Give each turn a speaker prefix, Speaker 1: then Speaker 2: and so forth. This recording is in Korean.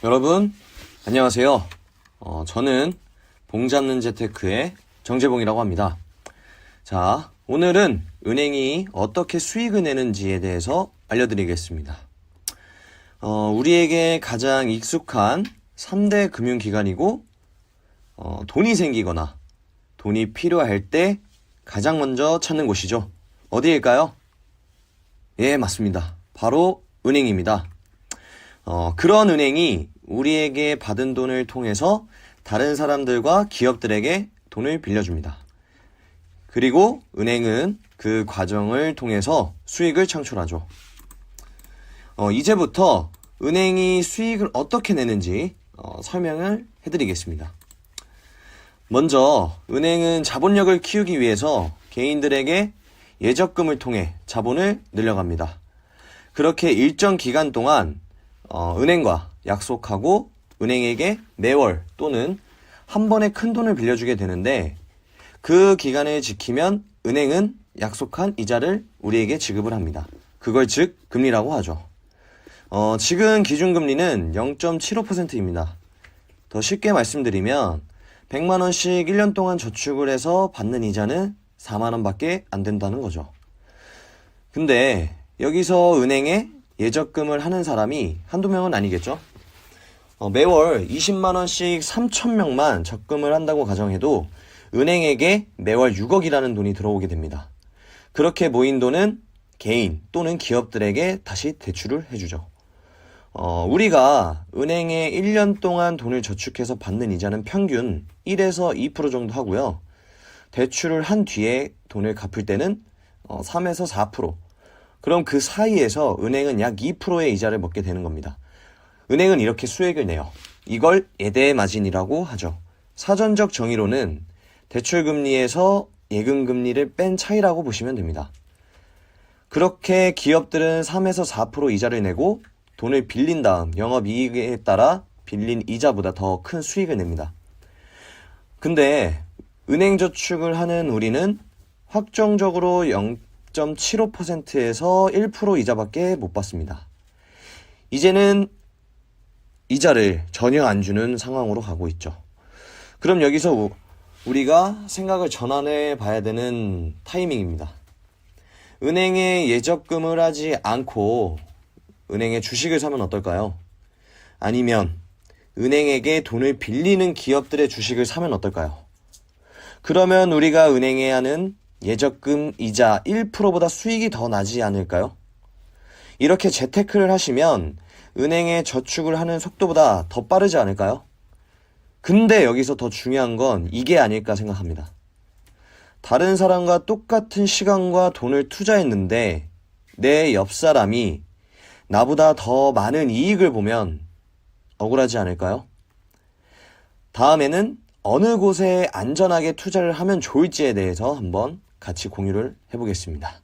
Speaker 1: 여러분 안녕하세요. 저는 봉 잡는 재테크의 정재봉이라고 합니다. 자, 오늘은 은행이 어떻게 수익을 내는지에 대해서 알려드리겠습니다. 우리에게 가장 익숙한 3대 금융기관이고 돈이 생기거나 돈이 필요할 때 가장 먼저 찾는 곳이죠. 어디일까요? 예, 맞습니다. 바로 은행입니다. 그런 은행이 우리에게 받은 돈을 통해서 다른 사람들과 기업들에게 돈을 빌려줍니다. 그리고 은행은 그 과정을 통해서 수익을 창출하죠. 이제부터 은행이 수익을 어떻게 내는지 설명을 해드리겠습니다. 먼저 은행은 자본력을 키우기 위해서 개인들에게 예적금을 통해 자본을 늘려갑니다. 그렇게 일정 기간 동안 은행과 약속하고 은행에게 매월 또는 한 번에 큰 돈을 빌려주게 되는데, 그 기간을 지키면 은행은 약속한 이자를 우리에게 지급을 합니다. 그걸 즉 금리라고 하죠. 지금 기준금리는 0.75%입니다. 더 쉽게 말씀드리면 100만원씩 1년 동안 저축을 해서 받는 이자는 4만원밖에 안 된다는 거죠. 근데 여기서 은행에 예적금을 하는 사람이 한두 명은 아니겠죠? 매월 20만원씩 3,000명만 적금을 한다고 가정해도 은행에게 매월 6억이라는 돈이 들어오게 됩니다. 그렇게 모인 돈은 개인 또는 기업들에게 다시 대출을 해주죠. 우리가 은행에 1년 동안 돈을 저축해서 받는 이자는 평균 1에서 2% 정도 하고요. 대출을 한 뒤에 돈을 갚을 때는 3에서 4%. 그럼 그 사이에서 은행은 약 2%의 이자를 먹게 되는 겁니다. 은행은 이렇게 수익을 내요. 이걸 예대마진이라고 하죠. 사전적 정의로는 대출금리에서 예금금리를 뺀 차이라고 보시면 됩니다. 그렇게 기업들은 3에서 4% 이자를 내고 돈을 빌린 다음 영업이익에 따라 빌린 이자보다 더 큰 수익을 냅니다. 근데 은행저축을 하는 우리는 확정적으로 0.75%에서 1% 이자밖에 못 받습니다. 이제는 이자를 전혀 안 주는 상황으로 가고 있죠. 그럼 여기서 우리가 생각을 전환해 봐야 되는 타이밍입니다. 은행에 예적금을 하지 않고 은행에 주식을 사면 어떨까요? 아니면 은행에게 돈을 빌리는 기업들의 주식을 사면 어떨까요? 그러면 우리가 은행에 하는 예적금 이자 1%보다 수익이 더 나지 않을까요? 이렇게 재테크를 하시면 은행에 저축을 하는 속도보다 더 빠르지 않을까요? 근데 여기서 더 중요한 건 이게 아닐까 생각합니다. 다른 사람과 똑같은 시간과 돈을 투자했는데 내 옆 사람이 나보다 더 많은 이익을 보면 억울하지 않을까요? 다음에는 어느 곳에 안전하게 투자를 하면 좋을지에 대해서 한번 같이 공유를 해보겠습니다.